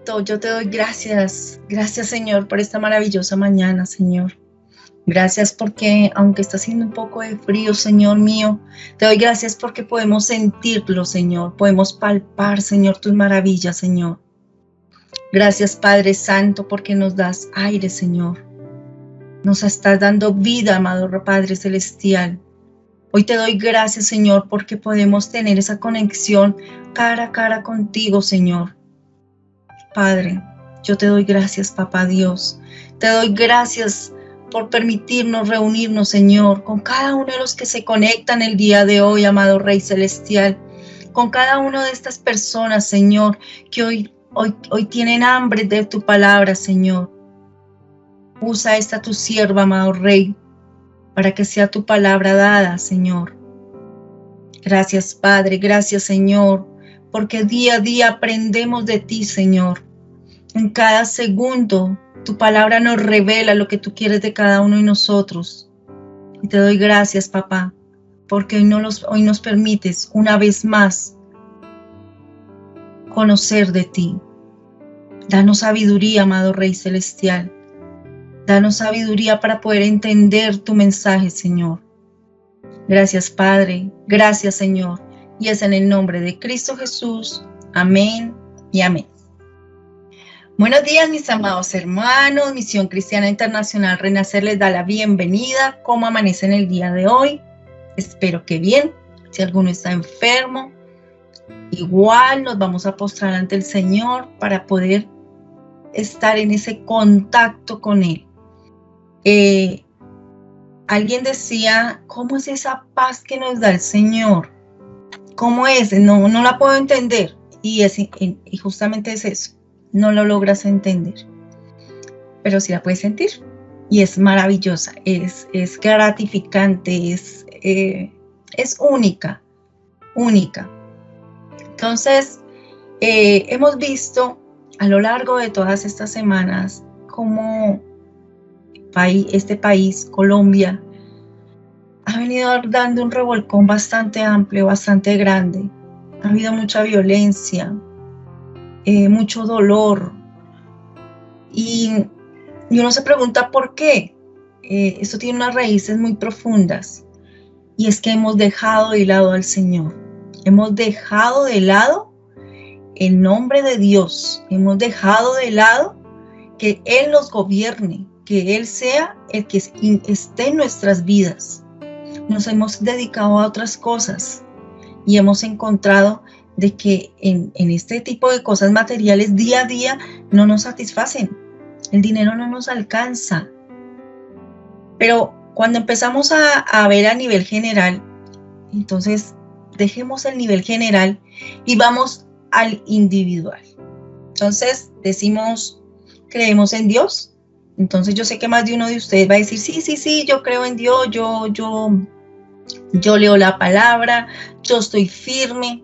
Santo, yo te doy gracias. Gracias, Señor, por esta maravillosa mañana, Señor. Gracias porque, aunque está haciendo un poco de frío, Señor mío, te doy gracias porque podemos sentirlo, Señor. Podemos palpar, Señor, tus maravillas, Señor. Gracias, Padre Santo, porque nos das aire, Señor. Nos estás dando vida, amado Padre Celestial. Hoy te doy gracias, Señor, porque podemos tener esa conexión cara a cara contigo, Señor. Padre, yo te doy gracias, Papá Dios. Te doy gracias por permitirnos reunirnos, Señor, con cada uno de los que se conectan el día de hoy, amado Rey Celestial. Con cada una de estas personas, Señor, que hoy tienen hambre de tu palabra, Señor. Usa esta tu sierva, amado Rey, para que sea tu palabra dada, Señor. Gracias, Padre, gracias, Señor, porque día a día aprendemos de ti, Señor. En cada segundo, tu palabra nos revela lo que tú quieres de cada uno de nosotros. Y te doy gracias, Papá, porque hoy nos permites una vez más conocer de ti. Danos sabiduría, amado Rey Celestial. Danos sabiduría para poder entender tu mensaje, Señor. Gracias, Padre. Gracias, Señor. Y es en el nombre de Cristo Jesús. Amén y amén. Buenos días, mis amados hermanos. Misión Cristiana Internacional Renacer les da la bienvenida. ¿Cómo amanecen el día de hoy? Espero que bien. Si alguno está enfermo, igual nos vamos a postrar ante el Señor para poder estar en ese contacto con Él. Alguien decía, ¿cómo es esa paz que nos da el Señor? ¿Cómo es? No la puedo entender. Y justamente es eso. No lo logras entender. Pero sí la puedes sentir. Y es maravillosa. Es gratificante. Es única. Única. Entonces, hemos visto a lo largo de todas estas semanas cómo este país, Colombia, ha venido dando un revolcón bastante amplio, bastante grande. Ha habido mucha violencia, mucho dolor. Y uno se pregunta por qué. Esto tiene unas raíces muy profundas. Y es que hemos dejado de lado al Señor. Hemos dejado de lado el nombre de Dios. Hemos dejado de lado que Él nos gobierne, que Él sea el que esté en nuestras vidas. Nos hemos dedicado a otras cosas y hemos encontrado de que en este tipo de cosas materiales día a día no nos satisfacen. El dinero no nos alcanza. Pero cuando empezamos a ver a nivel general, entonces dejemos el nivel general y vamos al individual. Entonces decimos, creemos en Dios. Entonces yo sé que más de uno de ustedes va a decir, sí, yo creo en Dios, yo leo la palabra, yo estoy firme.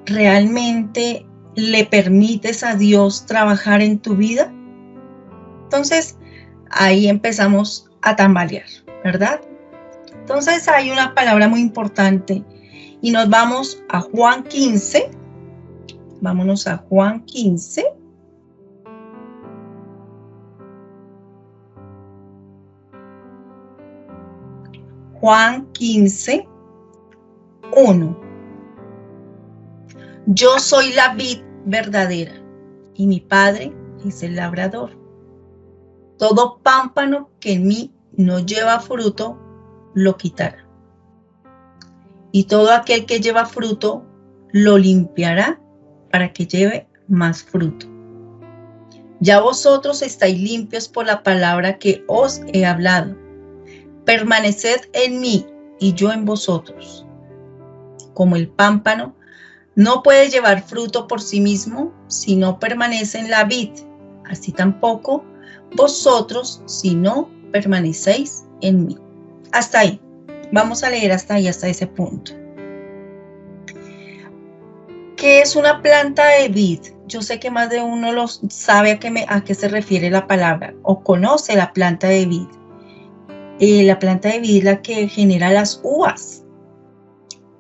¿Realmente le permites a Dios trabajar en tu vida? Entonces ahí empezamos a tambalear, ¿verdad? Entonces hay una palabra muy importante y nos vamos a Juan 15. Vámonos a Juan 15. Juan 15, 1. Yo soy la vid verdadera y mi Padre es el labrador. Todo pámpano que en mí no lleva fruto, lo quitará. Y todo aquel que lleva fruto, lo limpiará para que lleve más fruto. Ya vosotros estáis limpios por la palabra que os he hablado. Permaneced en mí y yo en vosotros. Como el pámpano no puede llevar fruto por sí mismo si no permanece en la vid, así tampoco vosotros si no permanecéis en mí. Hasta ahí. Vamos a leer hasta ahí, hasta ese punto. ¿Qué es una planta de vid? Yo sé que más de uno lo sabe a qué se refiere la palabra o conoce la planta de vid. La planta de vid es la que genera las uvas.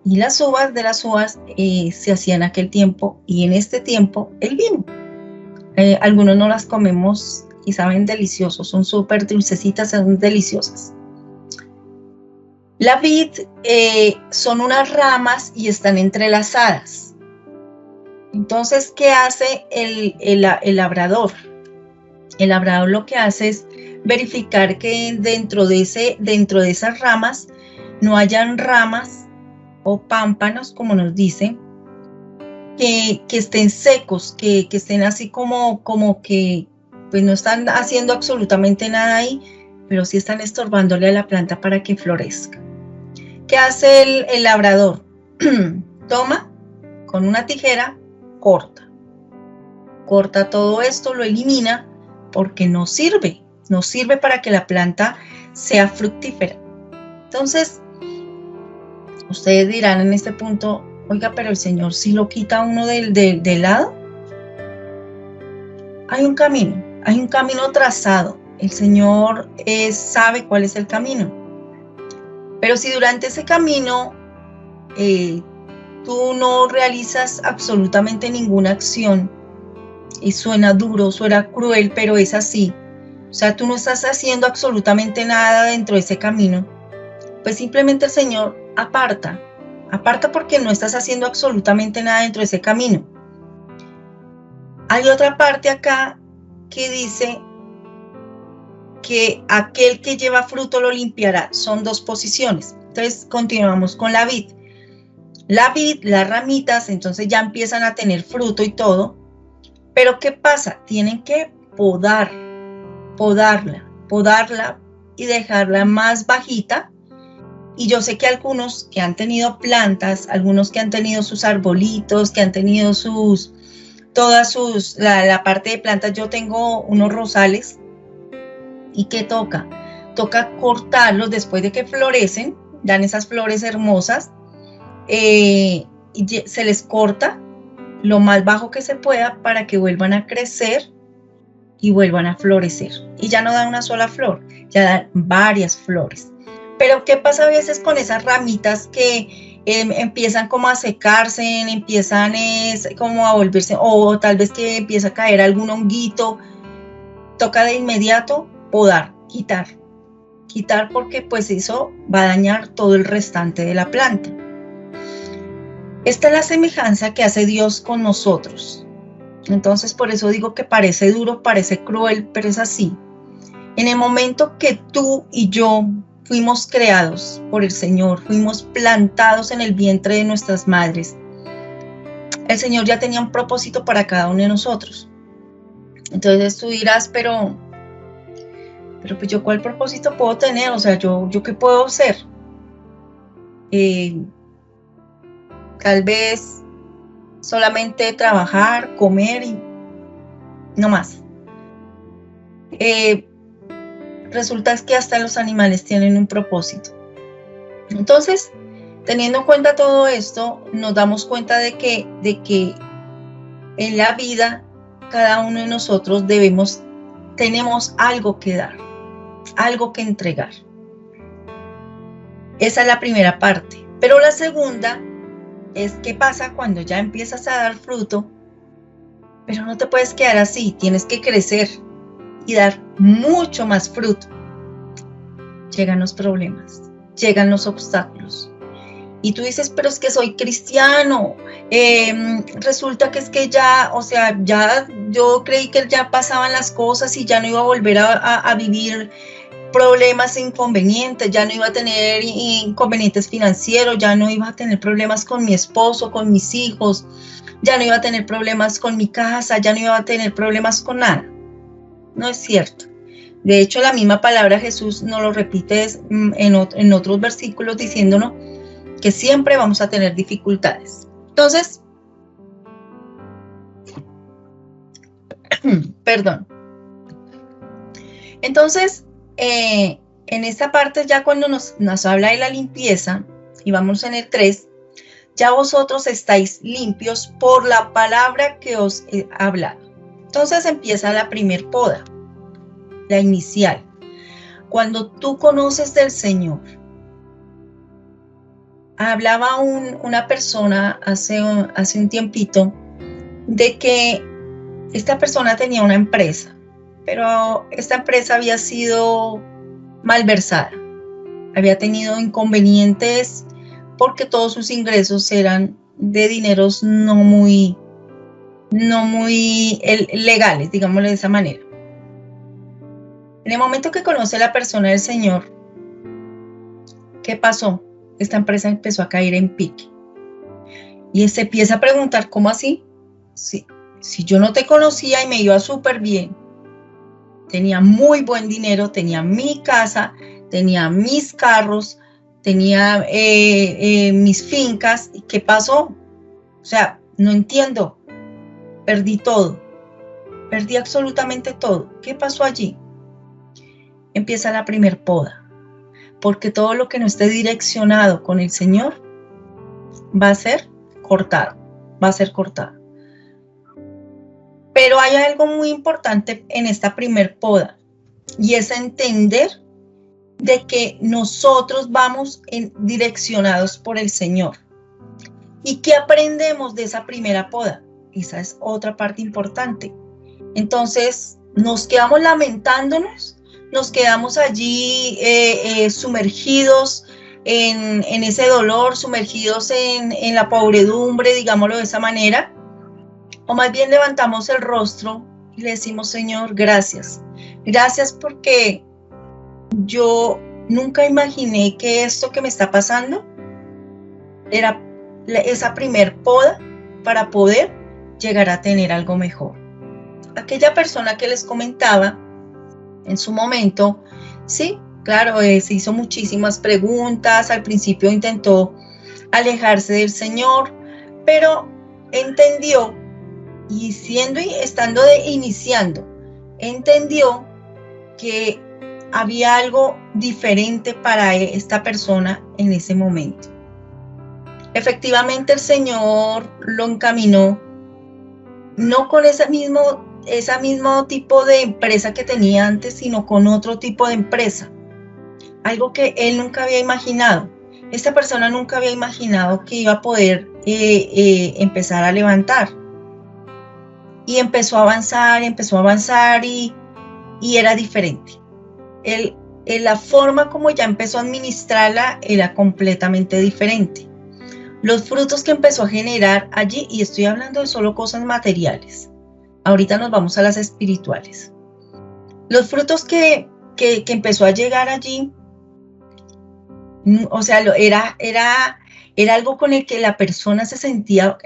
Y las uvas de las uvas se hacían en aquel tiempo y en este tiempo el vino. Algunos no las comemos y saben deliciosos, son súper dulcecitas, son deliciosas. La vid son unas ramas y están entrelazadas. Entonces, ¿qué hace el labrador? El labrador lo que hace es verificar que dentro de esas ramas no hayan ramas o pámpanos, como nos dicen, que estén secos, que estén así como que pues no están haciendo absolutamente nada ahí, pero sí están estorbándole a la planta para que florezca. ¿Qué hace el labrador? Toma con una tijera, corta todo esto, lo elimina porque no sirve para que la planta sea fructífera. Entonces, ustedes dirán en este punto, oiga, pero el Señor sí lo quita uno del lado. Hay un camino trazado. El Señor sabe cuál es el camino. Pero si durante ese camino tú no realizas absolutamente ninguna acción, y suena duro, suena cruel, pero es así. O sea, tú no estás haciendo absolutamente nada dentro de ese camino, pues simplemente el Señor aparta porque no estás haciendo absolutamente nada dentro de ese camino. Hay otra parte acá que dice que aquel que lleva fruto lo limpiará. Son dos posiciones. Entonces continuamos con la vid. La vid, las ramitas, entonces ya empiezan a tener fruto y todo. Pero ¿qué pasa? Tienen que podarla y dejarla más bajita. Y yo sé que algunos que han tenido plantas, algunos que han tenido sus arbolitos, que han tenido la parte de plantas, yo tengo unos rosales. ¿Y qué toca? Toca cortarlos después de que florecen, dan esas flores hermosas, y se les corta lo más bajo que se pueda para que vuelvan a crecer y vuelvan a florecer. Y ya no dan una sola flor, ya dan varias flores. Pero ¿qué pasa a veces con esas ramitas que empiezan como a secarse, empiezan como a volverse, o tal vez que empieza a caer algún honguito? Toca de inmediato podar, quitar porque pues eso va a dañar todo el restante de la planta. Esta es la semejanza que hace Dios con nosotros. Entonces por eso digo que parece duro, parece cruel, pero es así. En el momento que tú y yo fuimos creados por el Señor, fuimos plantados en el vientre de nuestras madres, el Señor ya tenía un propósito para cada uno de nosotros. Entonces tú dirás, pero pues yo ¿cuál propósito puedo tener? O sea, ¿yo qué puedo hacer? Tal vez solamente trabajar, comer y no más. Resulta que hasta los animales tienen un propósito. Entonces, teniendo en cuenta todo esto, nos damos cuenta de que en la vida cada uno de nosotros tenemos algo que dar, algo que entregar. Esa es la primera parte. Pero la segunda es qué pasa cuando ya empiezas a dar fruto, pero no te puedes quedar así, tienes que crecer y dar mucho más fruto. Llegan los problemas, llegan los obstáculos. Y tú dices, pero es que soy cristiano, resulta que es que ya, o sea, ya yo creí que ya pasaban las cosas y ya no iba a volver a vivir problemas, inconvenientes, ya no iba a tener inconvenientes financieros, ya no iba a tener problemas con mi esposo, con mis hijos, ya no iba a tener problemas con mi casa, ya no iba a tener problemas con nada. No es cierto. De hecho, la misma palabra Jesús nos lo repite en otros versículos diciéndonos que siempre vamos a tener dificultades. Entonces, perdón. Entonces, en esta parte ya cuando nos habla de la limpieza, y vamos en el 3, ya vosotros estáis limpios por la palabra que os he hablado. Entonces empieza la primer poda, la inicial. Cuando tú conoces del Señor, Hablaba una persona hace un tiempito de que esta persona tenía una empresa, pero esta empresa había sido malversada, había tenido inconvenientes porque todos sus ingresos eran de dineros no muy legales, digámoslo de esa manera. En el momento que conoce a la persona del Señor, ¿qué pasó? Esta empresa empezó a caer en pique. Y se empieza a preguntar, ¿cómo así? Si yo no te conocía y me iba súper bien, tenía muy buen dinero, tenía mi casa, tenía mis carros, tenía mis fincas, ¿y qué pasó? O sea, no entiendo, perdí todo, perdí absolutamente todo. ¿Qué pasó allí? Empieza la primer poda, porque todo lo que no esté direccionado con el Señor va a ser cortado, va a ser cortado. Pero hay algo muy importante en esta primer poda, y es entender de que nosotros vamos direccionados por el Señor. ¿Y qué aprendemos de esa primera poda? Esa es otra parte importante. Entonces, nos quedamos lamentándonos, nos quedamos allí sumergidos en ese dolor, sumergidos en la pobredumbre, digámoslo de esa manera, o más bien levantamos el rostro y le decimos, Señor, gracias. Gracias porque yo nunca imaginé que esto que me está pasando era esa primer poda para poder llegar a tener algo mejor. Aquella persona que les comentaba en su momento, sí, claro, se hizo muchísimas preguntas, al principio intentó alejarse del Señor, pero entendió, y estando iniciando, entendió que había algo diferente para esta persona en ese momento. Efectivamente, el Señor lo encaminó, no con ese mismo tipo de empresa que tenía antes, sino con otro tipo de empresa. Algo que él nunca había imaginado. Esta persona nunca había imaginado que iba a poder empezar a levantar. Y empezó a avanzar y era diferente. La forma como ya empezó a administrarla era completamente diferente. Los frutos que empezó a generar allí, y estoy hablando de solo cosas materiales, ahorita nos vamos a las espirituales. Los frutos que empezó a llegar allí, o sea, era algo con el que la persona sentía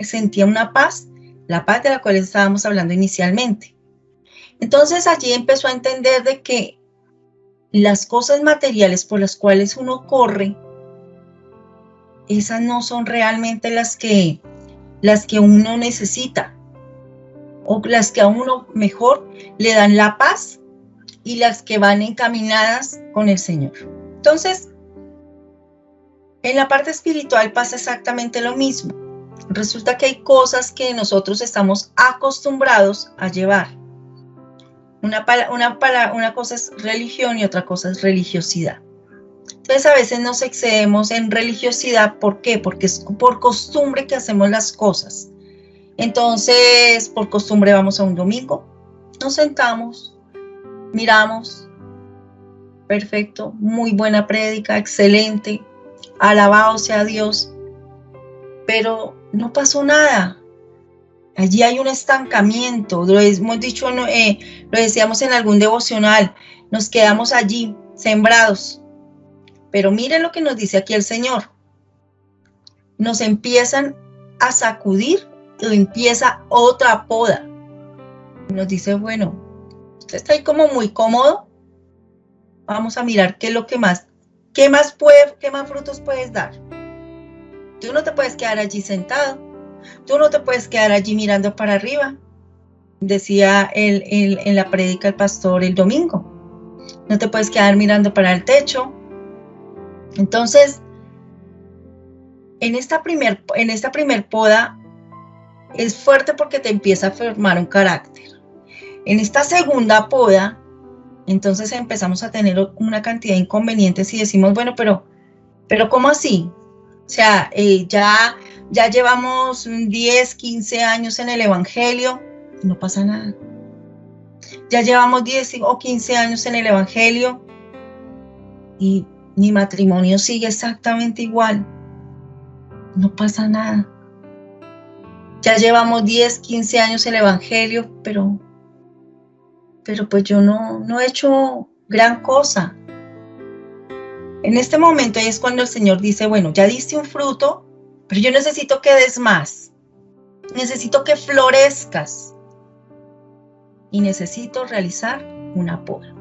una paz, la paz de la cual estábamos hablando inicialmente. Entonces allí empezó a entender de que las cosas materiales por las cuales uno corre, esas no son realmente las que uno necesita, o las que a uno mejor le dan la paz y las que van encaminadas con el Señor. Entonces, en la parte espiritual pasa exactamente lo mismo. Resulta que hay cosas que nosotros estamos acostumbrados a llevar. Una cosa es religión y otra cosa es religiosidad. Entonces a veces nos excedemos en religiosidad. ¿Por qué? Porque es por costumbre que hacemos las cosas. Entonces, por costumbre vamos a un domingo, nos sentamos, miramos, perfecto, muy buena prédica, excelente, alabado sea Dios, pero no pasó nada. Allí hay un estancamiento, lo hemos dicho, lo decíamos en algún devocional, nos quedamos allí sembrados. Pero miren lo que nos dice aquí el Señor. Nos empiezan a sacudir y empieza otra poda. Nos dice, bueno, usted está ahí como muy cómodo. Vamos a mirar qué es lo que más, qué más frutos puedes dar. Tú no te puedes quedar allí sentado. Tú no te puedes quedar allí mirando para arriba. Decía en la prédica el pastor el domingo. No te puedes quedar mirando para el techo. Entonces, en esta primer poda es fuerte porque te empieza a formar un carácter. En esta segunda poda, entonces empezamos a tener una cantidad de inconvenientes y decimos, bueno, pero ¿cómo así? sea, ya llevamos 10, 15 años en el Evangelio, no pasa nada. Ya llevamos 10 o 15 años en el Evangelio y mi matrimonio sigue exactamente igual. No pasa nada. Ya llevamos 10, 15 años en el Evangelio, pero pues yo no he hecho gran cosa. En este momento ahí es cuando el Señor dice, bueno, ya diste un fruto, pero yo necesito que des más. Necesito que florezcas. Y necesito realizar una poda.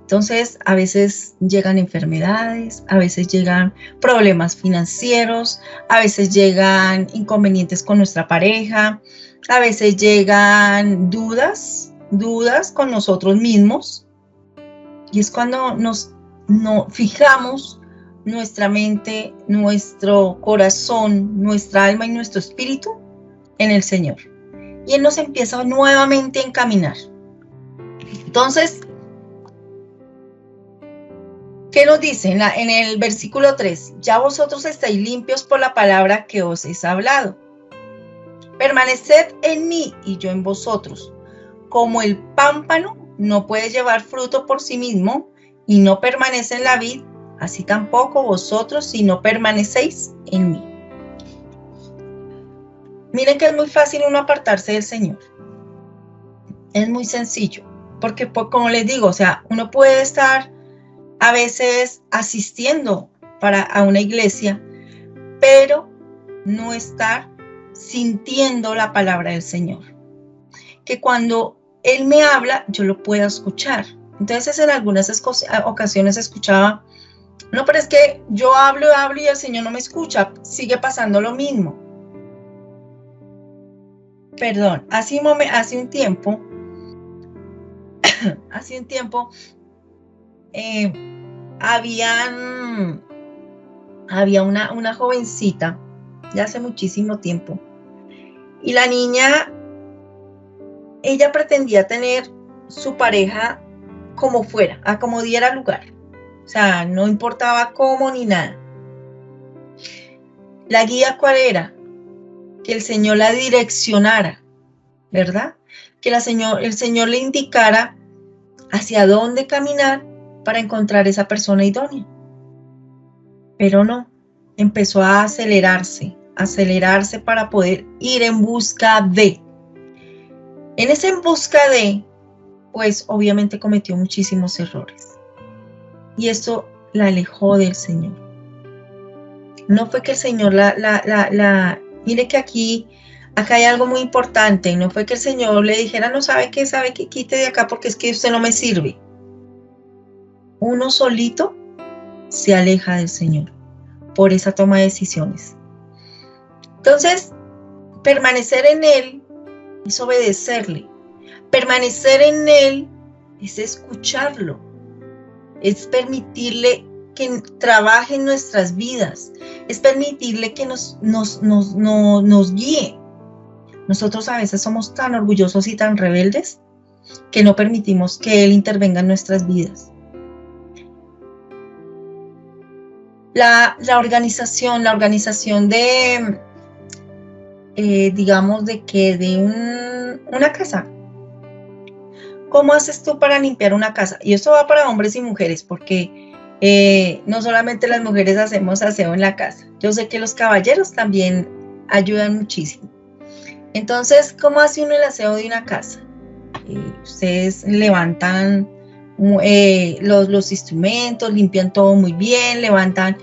Entonces, a veces llegan enfermedades, a veces llegan problemas financieros, a veces llegan inconvenientes con nuestra pareja, a veces llegan dudas con nosotros mismos. Y es cuando nos fijamos nuestra mente, nuestro corazón, nuestra alma y nuestro espíritu en el Señor. Y Él nos empieza nuevamente a encaminar. Entonces, ¿qué nos dice en el versículo 3? Ya vosotros estáis limpios por la palabra que os he hablado. Permaneced en mí y yo en vosotros. Como el pámpano no puede llevar fruto por sí mismo y no permanece en la vid, así tampoco vosotros si no permanecéis en mí. Miren que es muy fácil uno apartarse del Señor. Es muy sencillo, porque como les digo, o sea, uno puede estar a veces asistiendo a una iglesia, pero no estar sintiendo la palabra del Señor. Que cuando Él me habla, yo lo pueda escuchar. Entonces, en algunas ocasiones escuchaba, no, pero es que yo hablo y el Señor no me escucha, sigue pasando lo mismo. Perdón, hace un tiempo, había una jovencita, ya hace muchísimo tiempo, y la niña, ella pretendía tener su pareja como fuera, a como diera lugar. O sea, no importaba cómo ni nada. La guía, ¿cuál era? Que el Señor la direccionara, ¿verdad? Que el Señor le indicara hacia dónde caminar para encontrar esa persona idónea. Pero no, empezó a acelerarse para poder ir en busca de. En ese en busca de, pues obviamente cometió muchísimos errores. Y esto la alejó del Señor. No fue que el Señor mire que acá hay algo muy importante. No fue que el Señor le dijera, no sabe qué, quite de acá porque es que usted no me sirve. Uno solito se aleja del Señor por esa toma de decisiones. Entonces, permanecer en Él es obedecerle. Permanecer en Él es escucharlo. Es permitirle que trabaje en nuestras vidas. Es permitirle que nos guíe. Nosotros a veces somos tan orgullosos y tan rebeldes que no permitimos que Él intervenga en nuestras vidas. La organización de, digamos, de una casa. ¿Cómo haces tú para limpiar una casa? Y esto va para hombres y mujeres, porque no solamente las mujeres hacemos aseo en la casa. Yo sé que los caballeros también ayudan muchísimo. Entonces, ¿cómo hace uno el aseo de una casa? Ustedes levantan los instrumentos, limpian todo muy bien, levantan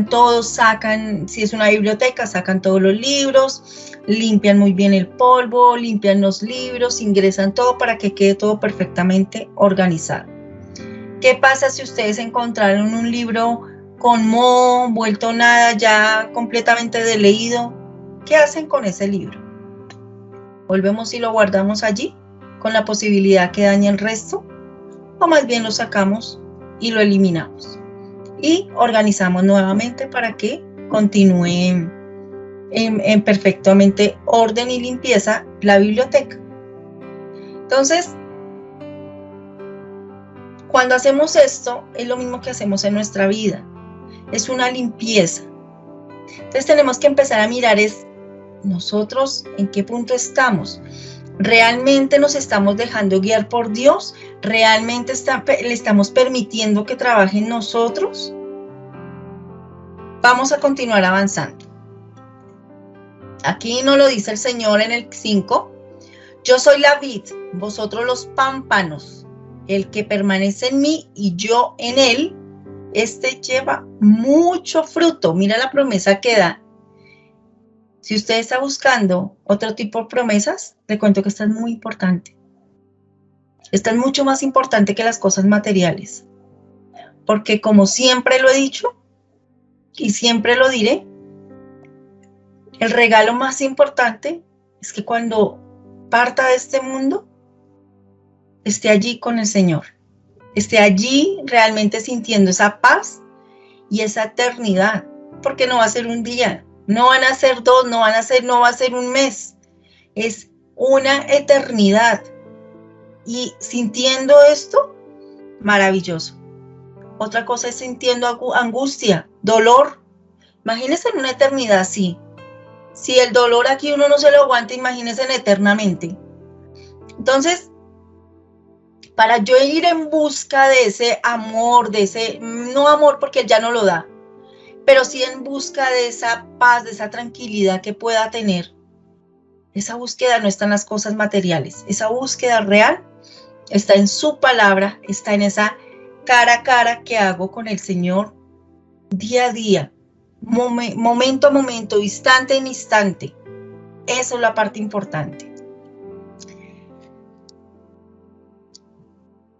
todo, sacan, si es una biblioteca, sacan todos los libros, limpian muy bien el polvo, limpian los libros, ingresan todo para que quede todo perfectamente organizado. ¿Qué pasa si ustedes encontraron un libro con moho, vuelto nada, ya completamente desleído? ¿Qué hacen con ese libro? ¿Volvemos y lo guardamos allí con la posibilidad que dañe el resto? ¿O más bien lo sacamos y lo eliminamos? Y organizamos nuevamente para que continúe en perfectamente orden y limpieza la biblioteca. Entonces, cuando hacemos esto, es lo mismo que hacemos en nuestra vida. Es una limpieza. Entonces tenemos que empezar a mirar es nosotros en qué punto estamos. ¿Realmente nos estamos dejando guiar por Dios? ¿Realmente le estamos permitiendo que trabaje en nosotros? Vamos a continuar avanzando. Aquí nos lo dice el Señor en el 5. Yo soy la vid, vosotros los pámpanos. El que permanece en mí y yo en él, este lleva mucho fruto. Mira la promesa que da. Si usted está buscando otro tipo de promesas, le cuento que esta es muy importante. Esta es mucho más importante que las cosas materiales. Porque como siempre lo he dicho, y siempre lo diré, el regalo más importante es que cuando parta de este mundo, esté allí con el Señor. Esté allí realmente sintiendo esa paz y esa eternidad. Porque no va a ser un día, no van a ser dos, no va a ser un mes. Es una eternidad. Y sintiendo esto, maravilloso. Otra cosa es sintiendo angustia, dolor. Imagínense en una eternidad así. Si el dolor aquí uno no se lo aguanta, imagínense en eternamente. Entonces, para yo ir en busca de ese amor, no amor porque él ya no lo da, pero sí en busca de esa paz, de esa tranquilidad que pueda tener. Esa búsqueda no está en las cosas materiales, esa búsqueda real está en su palabra, está en esa cara a cara que hago con el Señor día a día, momento a momento, instante en instante. Eso es la parte importante.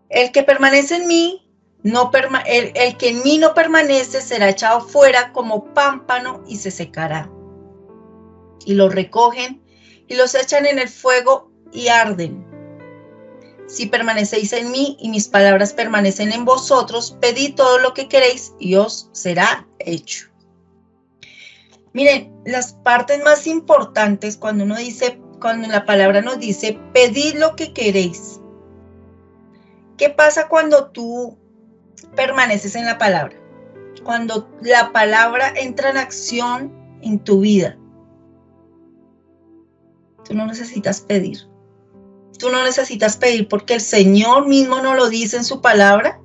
El que permanece en mí, el que en mí no permanece será echado fuera como pámpano y se secará. Y los recogen y los echan en el fuego y arden. Si permanecéis en mí y mis palabras permanecen en vosotros, pedid todo lo que queréis y os será hecho. Miren, las partes más importantes cuando la palabra nos dice, pedid lo que queréis. ¿Qué pasa cuando tú permaneces en la palabra? Cuando la palabra entra en acción en tu vida. Tú no necesitas pedir. Tú no necesitas pedir porque el Señor mismo nos lo dice en su palabra,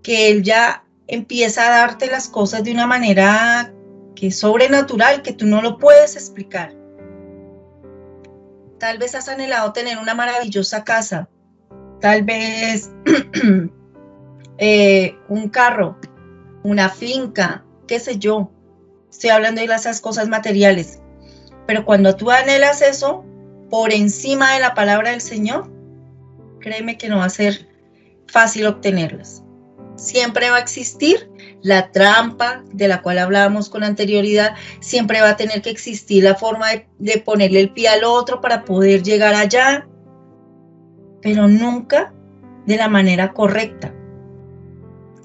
que Él ya empieza a darte las cosas de una manera que es sobrenatural, que tú no lo puedes explicar. Tal vez has anhelado tener una maravillosa casa, tal vez un carro, una finca, qué sé yo. Estoy hablando de esas cosas materiales. Pero cuando tú anhelas eso, por encima de la palabra del Señor, créeme que no va a ser fácil obtenerlas. Siempre va a existir la trampa de la cual hablábamos con anterioridad, siempre va a tener que existir la forma de ponerle el pie al otro para poder llegar allá, pero nunca de la manera correcta.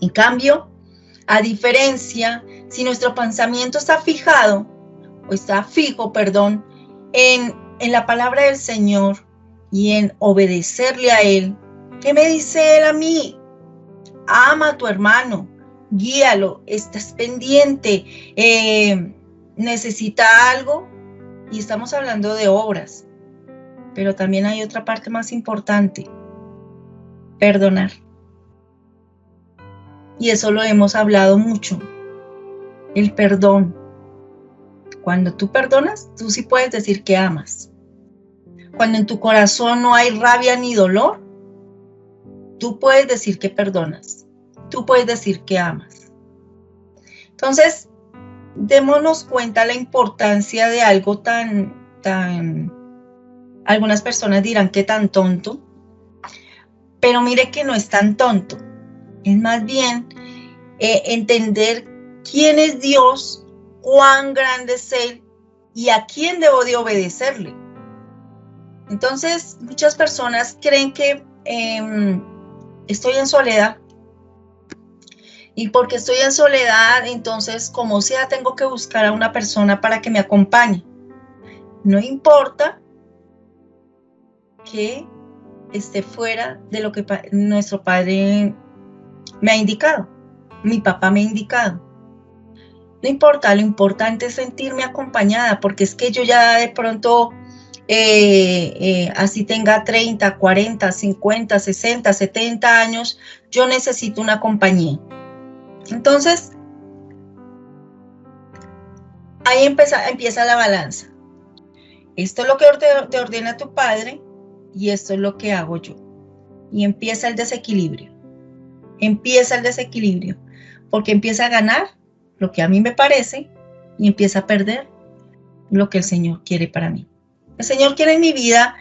En cambio, a diferencia, si nuestro pensamiento está fijo, en la palabra del Señor y en obedecerle a Él, ¿qué me dice Él a mí? Ama a tu hermano, guíalo, estás pendiente, necesita algo, y estamos hablando de obras, pero también hay otra parte más importante, perdonar. Y eso lo hemos hablado mucho, el perdón. Cuando tú perdonas, tú sí puedes decir que amas. Cuando en tu corazón no hay rabia ni dolor, tú puedes decir que perdonas. Tú puedes decir que amas. Entonces, démonos cuenta la importancia de algo algunas personas dirán que tan tonto, pero mire que no es tan tonto. Es más bien entender quién es Dios, cuán grande es Él y a quién debo de obedecerle. Entonces, muchas personas creen que estoy en soledad. Y porque estoy en soledad, entonces, como sea, tengo que buscar a una persona para que me acompañe. No importa que esté fuera de lo que nuestro padre me ha indicado, mi papá me ha indicado. No importa, lo importante es sentirme acompañada, porque es que yo ya de pronto, así tenga 30, 40, 50, 60, 70 años, yo necesito una compañía. Entonces, ahí empieza la balanza. Esto es lo que te ordena tu padre y esto es lo que hago yo. Y empieza el desequilibrio. Empieza el desequilibrio, porque empieza a ganar lo que a mí me parece y empieza a perder lo que el Señor quiere para mí. El Señor quiere en mi vida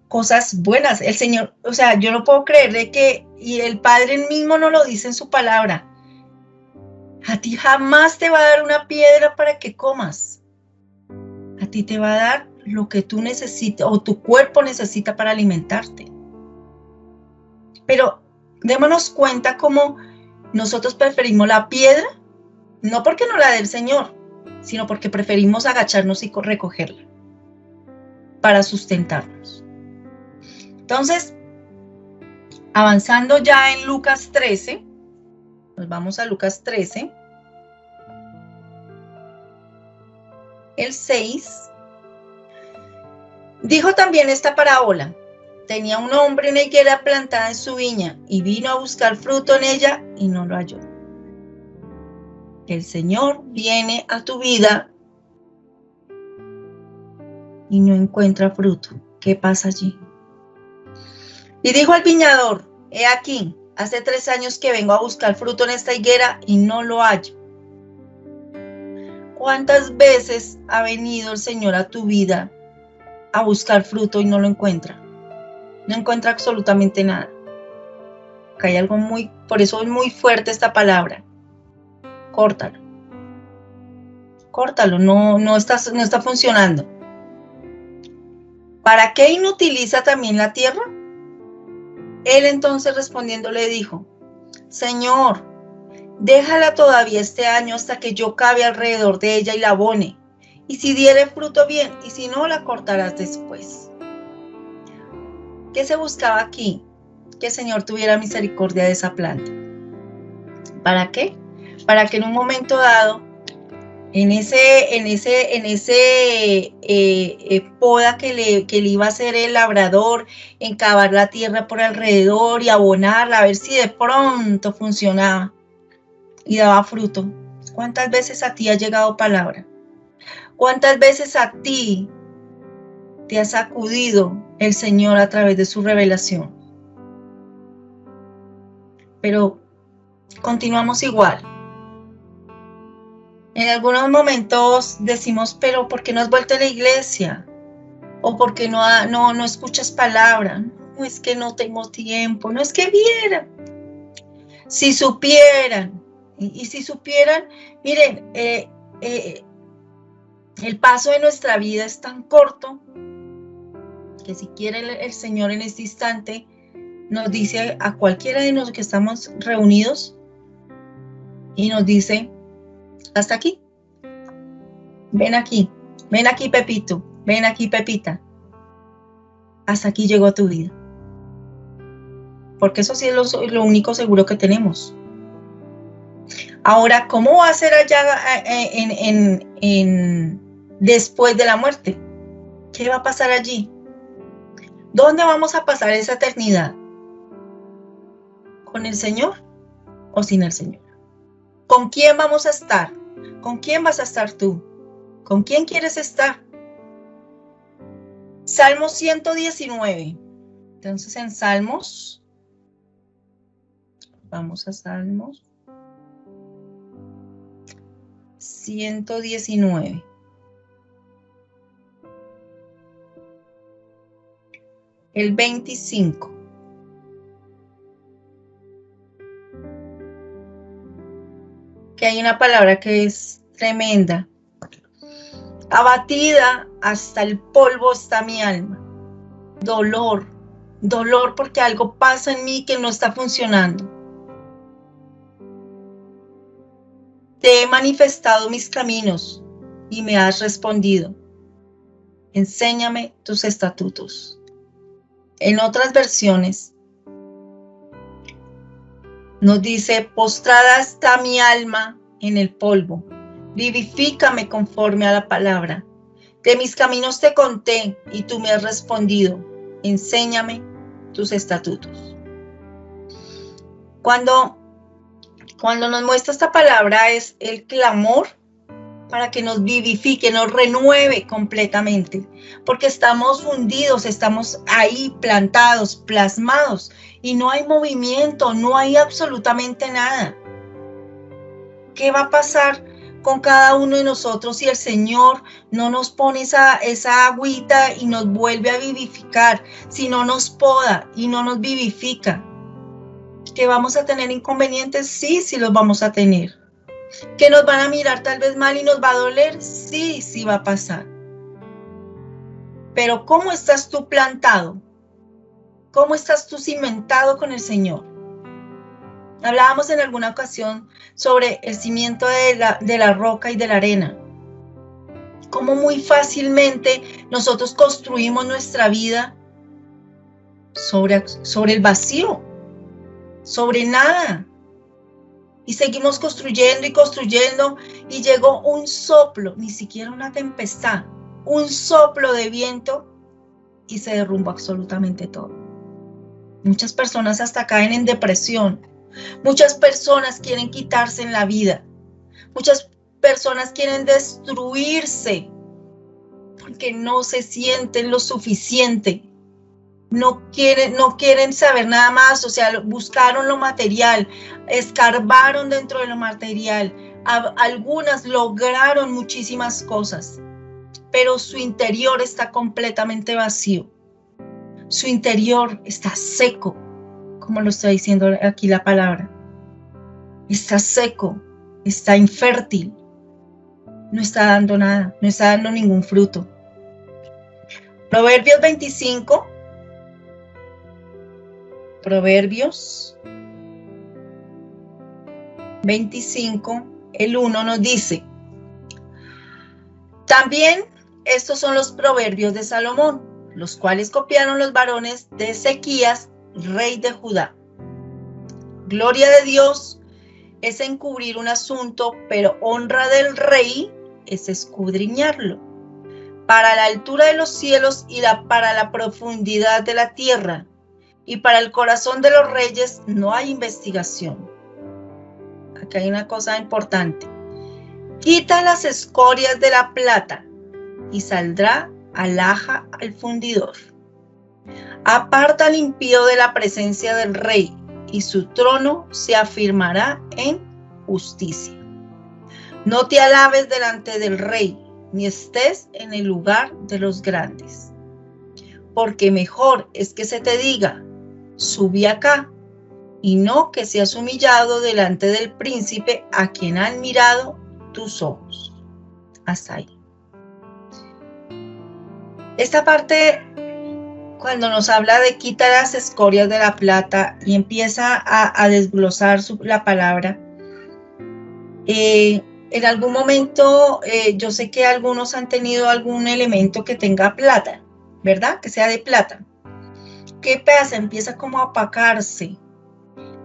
cosas buenas. El Señor, o sea, yo no puedo creer de que, y el Padre mismo nos lo dice en su palabra, a ti jamás te va a dar una piedra para que comas. A ti te va a dar lo que tú necesitas o tu cuerpo necesita para alimentarte. Pero démonos cuenta cómo nosotros preferimos la piedra, no porque no la dé el Señor, sino porque preferimos agacharnos y recogerla para sustentarnos. Entonces, avanzando ya en Lucas 13, nos vamos a Lucas 13, el 6, dijo también esta parábola. Tenía un hombre una higuera plantada en su viña y vino a buscar fruto en ella y no lo halló. El Señor viene a tu vida y no encuentra fruto. ¿Qué pasa allí? Y dijo al viñador, he aquí, hace 3 años que vengo a buscar fruto en esta higuera y no lo hallo. ¿Cuántas veces ha venido el Señor a tu vida a buscar fruto y no lo encuentra? No encuentra absolutamente nada. Acá hay algo por eso es muy fuerte esta palabra. Córtalo. Córtalo, no está funcionando. ¿Para qué inutiliza también la tierra? Él entonces respondiendo le dijo, Señor, déjala todavía este año hasta que yo cabe alrededor de ella y la abone. Y si diere fruto bien, y si no, la cortarás después. ¿Qué se buscaba aquí? Que el Señor tuviera misericordia de esa planta. ¿Para qué? Para que en un momento dado, en ese poda que le iba a hacer el labrador, en cavar la tierra por alrededor y abonarla, a ver si de pronto funcionaba y daba fruto. ¿Cuántas veces a ti ha llegado palabra? ¿Cuántas veces a ti te ha sacudido el Señor a través de su revelación? Pero continuamos igual. En algunos momentos decimos, pero ¿por qué no has vuelto a la iglesia? ¿O por qué no escuchas palabra? No, es que no tengo tiempo, no es que vieran. Si supieran, y si supieran, miren, el paso de nuestra vida es tan corto que si quiere el Señor en este instante nos dice a cualquiera de nosotros que estamos reunidos y nos dice, hasta aquí, ven aquí Pepito, ven aquí Pepita, hasta aquí llegó tu vida. Porque eso sí es lo único seguro que tenemos. Ahora, ¿cómo va a ser allá después de la muerte? ¿Qué va a pasar allí? ¿Dónde vamos a pasar esa eternidad? ¿Con el Señor o sin el Señor? ¿Con quién vamos a estar? ¿Con quién vas a estar tú? ¿Con quién quieres estar? Salmo 119. Entonces en Salmos, vamos a Salmos 119. El 25. Que hay una palabra que es tremenda. Abatida hasta el polvo está mi alma. Dolor porque algo pasa en mí que no está funcionando. Te he manifestado mis caminos y me has respondido. Enséñame tus estatutos. En otras versiones nos dice, postrada está mi alma en el polvo. Vivifícame conforme a la palabra. De mis caminos te conté y tú me has respondido. Enséñame tus estatutos. Cuando nos muestra esta palabra es el clamor para que nos vivifique, nos renueve completamente, porque estamos fundidos, estamos ahí plantados, plasmados, y no hay movimiento, no hay absolutamente nada. ¿Qué va a pasar con cada uno de nosotros si el Señor no nos pone esa agüita y nos vuelve a vivificar, si no nos poda y no nos vivifica? ¿Que vamos a tener inconvenientes? Sí, sí los vamos a tener. ¿Que nos van a mirar tal vez mal y nos va a doler? Sí, sí va a pasar. Pero ¿cómo estás tú plantado? ¿Cómo estás tú cimentado con el Señor? Hablábamos en alguna ocasión sobre el cimiento de la roca y de la arena. Cómo muy fácilmente nosotros construimos nuestra vida sobre el vacío, sobre nada. Y seguimos construyendo y construyendo, y llegó un soplo, ni siquiera una tempestad, un soplo de viento y se derrumbó absolutamente todo. Muchas personas hasta caen en depresión. Muchas personas quieren quitarse en la vida. Muchas personas quieren destruirse porque no se sienten lo suficiente. No quieren saber nada más, o sea, buscaron lo material, escarbaron dentro de lo material. Algunas lograron muchísimas cosas, pero su interior está completamente vacío. Su interior está seco, como lo está diciendo aquí la palabra. Está seco, está infértil, no está dando nada, no está dando ningún fruto. Proverbios 25. Proverbios 25, el 1 nos dice: también estos son los proverbios de Salomón, los cuales copiaron los varones de Ezequías, rey de Judá. Gloria de Dios es encubrir un asunto, pero honra del rey es escudriñarlo. Para la altura de los cielos y para la profundidad de la tierra, y para el corazón de los reyes no hay investigación. Aquí hay una cosa importante. Quita las escorias de la plata y saldrá alhaja al fundidor. Aparta al impío de la presencia del rey y su trono se afirmará en justicia. No te alabes delante del rey, ni estés en el lugar de los grandes. Porque mejor es que se te diga: subí acá, y no que seas humillado delante del príncipe a quien han mirado tus ojos. Hasta ahí. Esta parte, cuando nos habla de quitar las escorias de la plata y empieza a desglosar la palabra, en algún momento yo sé que algunos han tenido algún elemento que tenga plata, ¿verdad? Que sea de plata. ¿Qué pasa? Empieza como a opacarse.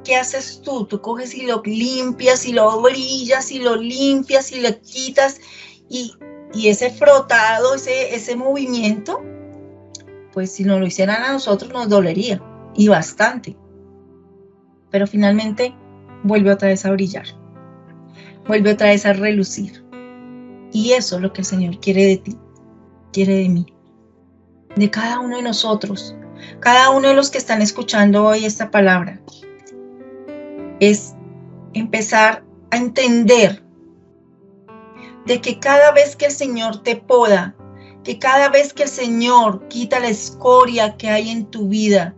¿Qué haces tú? Tú coges y lo limpias y lo brillas y lo limpias y le quitas y ese frotado, ese movimiento, pues si nos lo hicieran a nosotros nos dolería y bastante. Pero finalmente vuelve otra vez a brillar, vuelve otra vez a relucir. Y eso es lo que el Señor quiere de ti, quiere de mí, de cada uno de nosotros. Cada uno de los que están escuchando hoy esta palabra es empezar a entender de que cada vez que el Señor te poda, que cada vez que el Señor quita la escoria que hay en tu vida,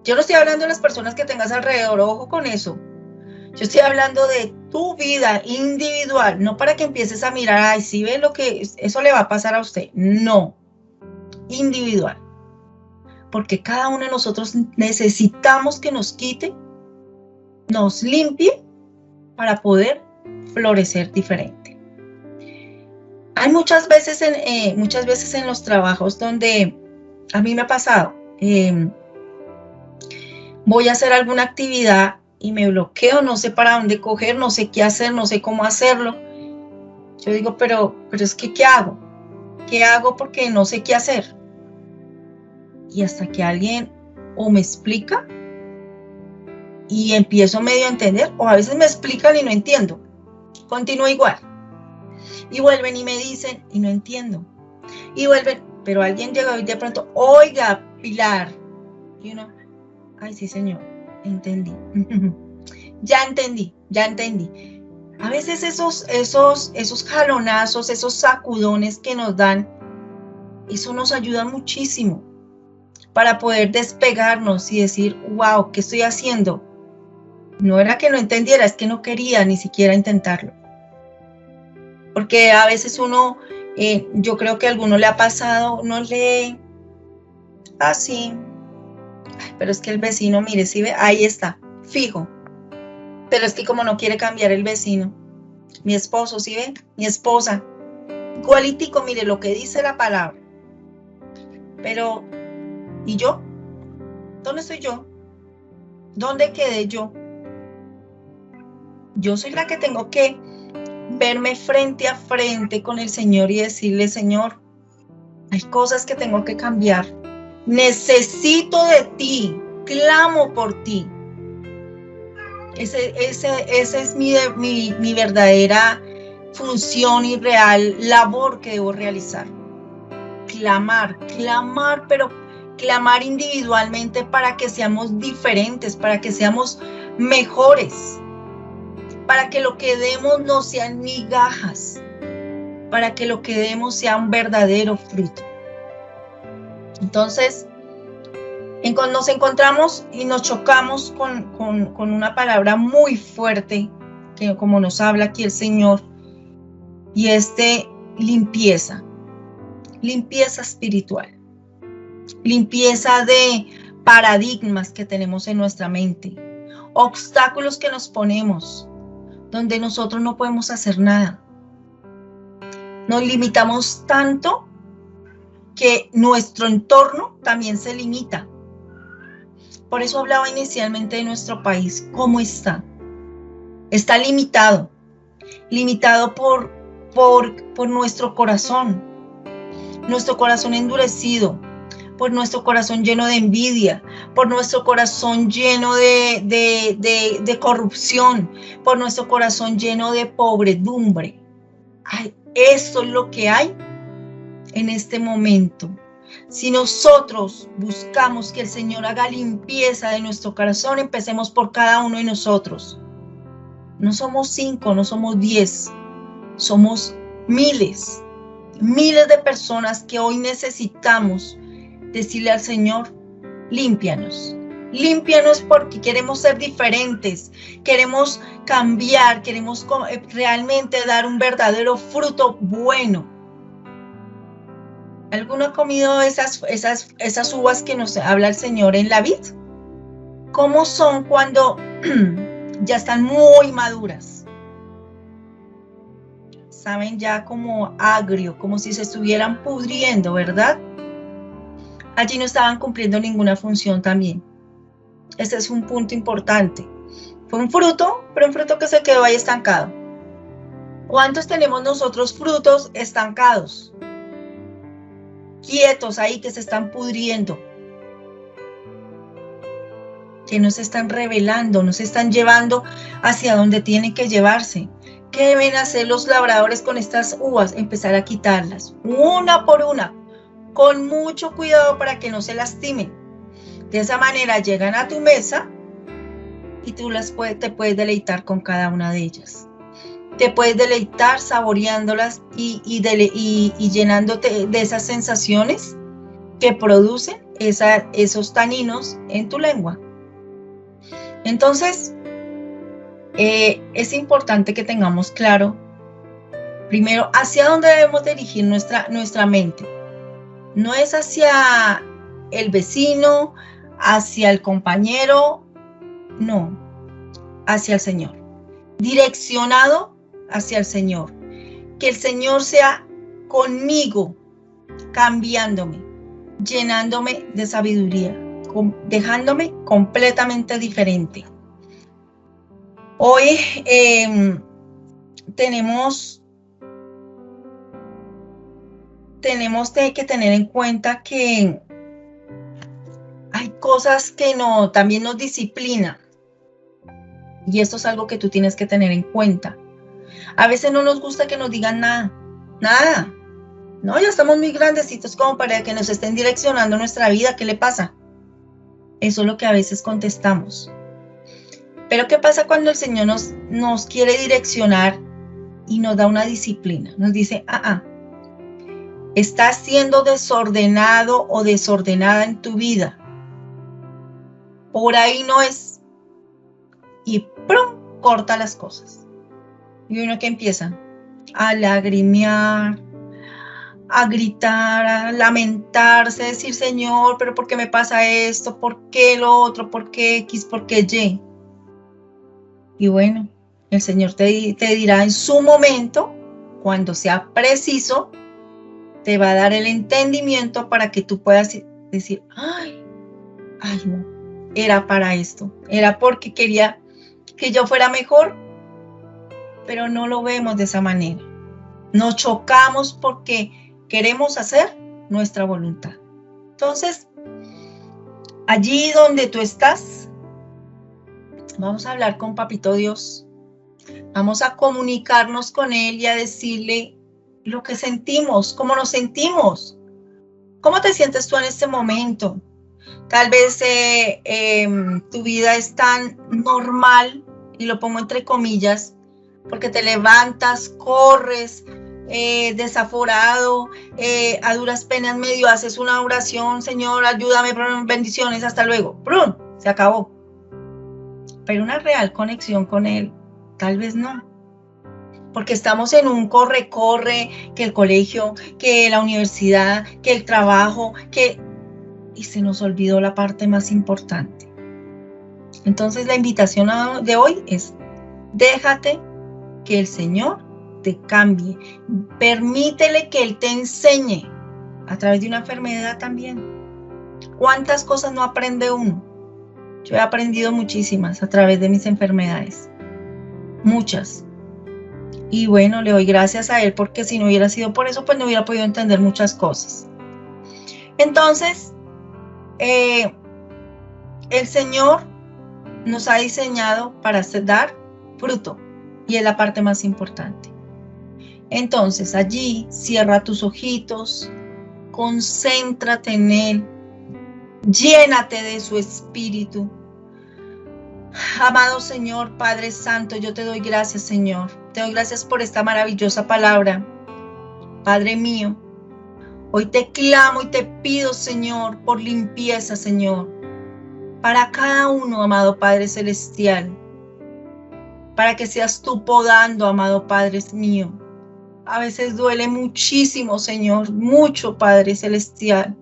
yo no estoy hablando de las personas que tengas alrededor, ojo con eso. Yo estoy hablando de tu vida individual, no para que empieces a mirar, ay, si ve lo que eso le va a pasar a usted. No, individual. Porque cada uno de nosotros necesitamos que nos quite, nos limpie para poder florecer diferente. Hay muchas veces en los trabajos donde a mí me ha pasado, voy a hacer alguna actividad y me bloqueo, no sé para dónde coger, no sé qué hacer, no sé cómo hacerlo. Yo digo, pero es que ¿qué hago? ¿Qué hago? Porque no sé qué hacer. Y hasta que alguien o me explica y empiezo medio a entender, o a veces me explican y no entiendo. Continúo igual. Y vuelven y me dicen y no entiendo. Y vuelven, pero alguien llega y de pronto, oiga, Pilar. Y uno, ay, sí, señor, entendí. Ya entendí. A veces esos jalonazos, esos sacudones que nos dan, eso nos ayuda muchísimo para poder despegarnos y decir, wow, ¿qué estoy haciendo? No era que no entendiera, es que no quería ni siquiera intentarlo. Porque a veces uno, yo creo que a alguno le ha pasado, uno lee así, pero es que el vecino, mire, si ve, ahí está, fijo. Pero es que como no quiere cambiar el vecino, mi esposo, ¿sí ve? Mi esposa, igualitico, mire lo que dice la palabra. Pero, ¿y yo? ¿Dónde estoy yo? ¿Dónde quedé yo? Yo soy la que tengo que verme frente a frente con el Señor y decirle, Señor, hay cosas que tengo que cambiar. Necesito de ti, clamo por ti. Esa es mi verdadera función y real labor que debo realizar. Clamar, pero clamar individualmente para que seamos diferentes, para que seamos mejores, para que lo que demos no sean migajas, para que lo que demos sea un verdadero fruto. Entonces, nos encontramos y nos chocamos con una palabra muy fuerte, que como nos habla aquí el Señor, y es de limpieza espiritual, limpieza de paradigmas que tenemos en nuestra mente, obstáculos que nos ponemos, donde nosotros no podemos hacer nada. Nos limitamos tanto que nuestro entorno también se limita. Por eso hablaba inicialmente de nuestro país. ¿Cómo está? Está limitado por nuestro corazón endurecido, por nuestro corazón lleno de envidia, por nuestro corazón lleno de corrupción, por nuestro corazón lleno de pobredumbre. Ay, eso es lo que hay en este momento. Si nosotros buscamos que el Señor haga limpieza de nuestro corazón, empecemos por cada uno de nosotros. No somos 5, no somos 10, somos miles de personas que hoy necesitamos decirle al Señor, límpianos porque queremos ser diferentes, queremos cambiar, queremos realmente dar un verdadero fruto bueno. ¿Alguno ha comido esas uvas que nos habla el Señor en la vid? ¿Cómo son cuando ya están muy maduras? Saben ya como agrio, como si se estuvieran pudriendo, ¿verdad? Allí no estaban cumpliendo ninguna función también. Ese es un punto importante. Fue un fruto, pero un fruto que se quedó ahí estancado. ¿Cuántos tenemos nosotros frutos estancados? Quietos ahí, que se están pudriendo, que no se están revelando, no se están llevando hacia donde tienen que llevarse. ¿Qué deben hacer los labradores con estas uvas? Empezar a quitarlas, una por una, con mucho cuidado para que no se lastimen. De esa manera llegan a tu mesa y tú te puedes deleitar con cada una de ellas. Te puedes deleitar saboreándolas y llenándote de esas sensaciones que producen esos taninos en tu lengua. Entonces, es importante que tengamos claro, primero, hacia dónde debemos dirigir nuestra mente. No es hacia el vecino, hacia el compañero, no, hacia el Señor. Direccionado hacia el Señor. Que el Señor sea conmigo, cambiándome, llenándome de sabiduría, dejándome completamente diferente. Hoy tenemos tenemos que tener en cuenta que hay cosas que también nos disciplinan. Y esto es algo que tú tienes que tener en cuenta. A veces no nos gusta que nos digan nada. No, ya estamos muy grandecitos como para que nos estén direccionando nuestra vida. ¿Qué le pasa? Eso es lo que a veces contestamos. Pero ¿qué pasa cuando el Señor nos quiere direccionar y nos da una disciplina? Nos dice, estás siendo desordenado o desordenada en tu vida. Por ahí no es. Y ¡prum! Corta las cosas. Y uno que empieza a lagrimear, a gritar, a lamentarse, a decir, Señor, pero ¿por qué me pasa esto? ¿Por qué lo otro? ¿Por qué X? ¿Por qué Y? Y bueno, el Señor te dirá en su momento, cuando sea preciso, te va a dar el entendimiento para que tú puedas decir, ay, no, era para esto, era porque quería que yo fuera mejor, pero no lo vemos de esa manera. Nos chocamos porque queremos hacer nuestra voluntad. Entonces, allí donde tú estás, vamos a hablar con Papito Dios. Vamos a comunicarnos con Él y a decirle lo que sentimos, cómo nos sentimos. ¿Cómo te sientes tú en este momento? Tal vez tu vida es tan normal, y lo pongo entre comillas, porque te levantas, corres, desaforado, a duras penas medio haces una oración, Señor, ayúdame, bendiciones, hasta luego. ¡Prum! Se acabó. Pero una real conexión con Él, tal vez no. Porque estamos en un corre, que el colegio, que la universidad, que el trabajo, y se nos olvidó la parte más importante. Entonces la invitación de hoy es, déjate que el Señor te cambie. Permítele que Él te enseñe a través de una enfermedad también. ¿Cuántas cosas no aprende uno? Yo he aprendido muchísimas a través de mis enfermedades. Muchas. Y bueno, le doy gracias a Él porque si no hubiera sido por eso, pues no hubiera podido entender muchas cosas. Entonces, el Señor nos ha diseñado para dar fruto y es la parte más importante. Entonces, allí cierra tus ojitos, concéntrate en Él, llénate de su espíritu. Amado Señor, Padre Santo, yo te doy gracias, Señor. Te doy gracias por esta maravillosa palabra. Padre mío, hoy te clamo y te pido, Señor, por limpieza, Señor, para cada uno, amado Padre Celestial, para que seas tú podando, amado Padre mío. A veces duele muchísimo, Señor, mucho, Padre Celestial,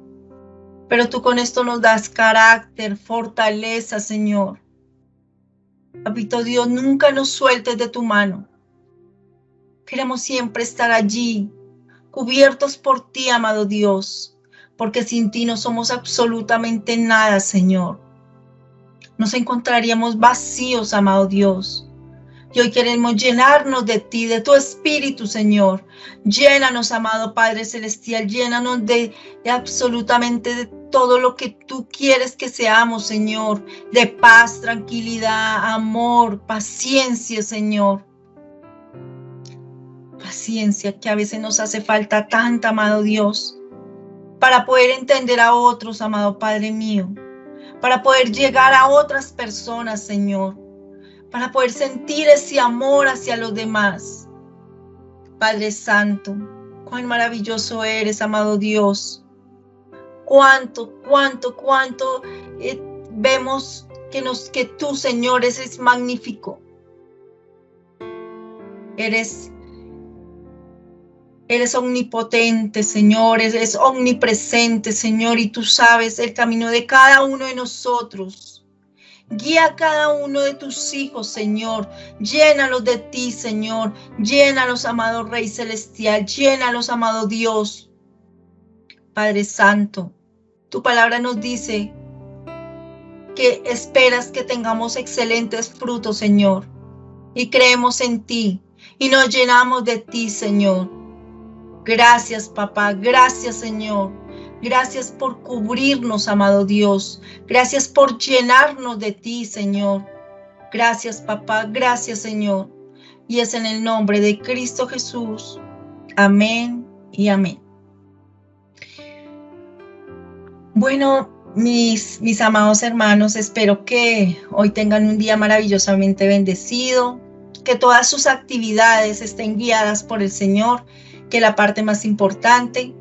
pero tú con esto nos das carácter, fortaleza, Señor. Papito Dios, nunca nos sueltes de tu mano. Queremos siempre estar allí, cubiertos por ti, amado Dios, porque sin ti no somos absolutamente nada, Señor. Nos encontraríamos vacíos, amado Dios. Y hoy queremos llenarnos de ti, de tu espíritu, Señor. Llénanos, amado Padre Celestial, llénanos de absolutamente de todo lo que tú quieres que seamos, Señor. De paz, tranquilidad, amor, paciencia, Señor. Paciencia que a veces nos hace falta tanta, amado Dios, para poder entender a otros, amado Padre mío, para poder llegar a otras personas, Señor, para poder sentir ese amor hacia los demás. Padre Santo, cuán maravilloso eres, amado Dios. Cuánto vemos que tú, Señor, eres magnífico. Eres omnipotente, Señor, eres omnipresente, Señor, y tú sabes el camino de cada uno de nosotros. Guía a cada uno de tus hijos, Señor. Llénalos de ti, Señor. Llénalos, amado Rey Celestial. Llénalos, amado Dios. Padre Santo, tu palabra nos dice que esperas que tengamos excelentes frutos, Señor. Y creemos en ti y nos llenamos de ti, Señor. Gracias, papá. Gracias, Señor. Gracias por cubrirnos, amado Dios. Gracias por llenarnos de ti, Señor. Gracias, papá. Gracias, Señor. Y es en el nombre de Cristo Jesús. Amén y amén. Bueno, mis amados hermanos, espero que hoy tengan un día maravillosamente bendecido, que todas sus actividades estén guiadas por el Señor, que la parte más importante,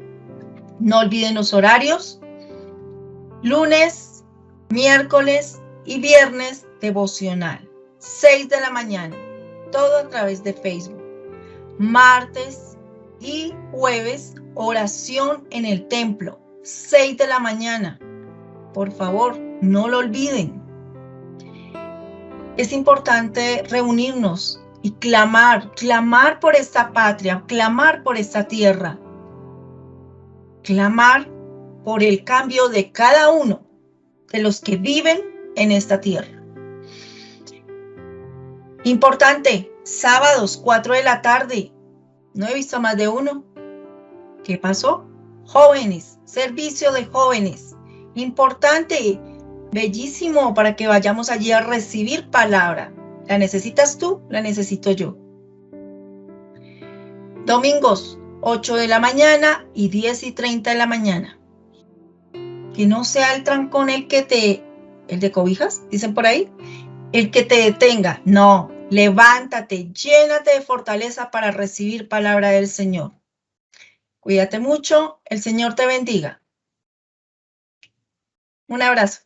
no olviden los horarios, lunes, miércoles y viernes devocional, 6 de la mañana, todo a través de Facebook. Martes y jueves, oración en el templo, 6 de la mañana. Por favor, no lo olviden. Es importante reunirnos y clamar por esta patria, clamar por esta tierra, clamar por el cambio de cada uno de los que viven en esta tierra. Importante, sábados, 4 de la tarde. No he visto más de uno. ¿Qué pasó? Jóvenes, servicio de jóvenes. Importante, bellísimo, para que vayamos allí a recibir palabra. ¿La necesitas tú? La necesito yo. Domingos, 8 de la mañana y 10:30 de la mañana. Que no sea el trancón el de cobijas, dicen por ahí, el que te detenga. No, levántate, llénate de fortaleza para recibir palabra del Señor. Cuídate mucho, el Señor te bendiga. Un abrazo.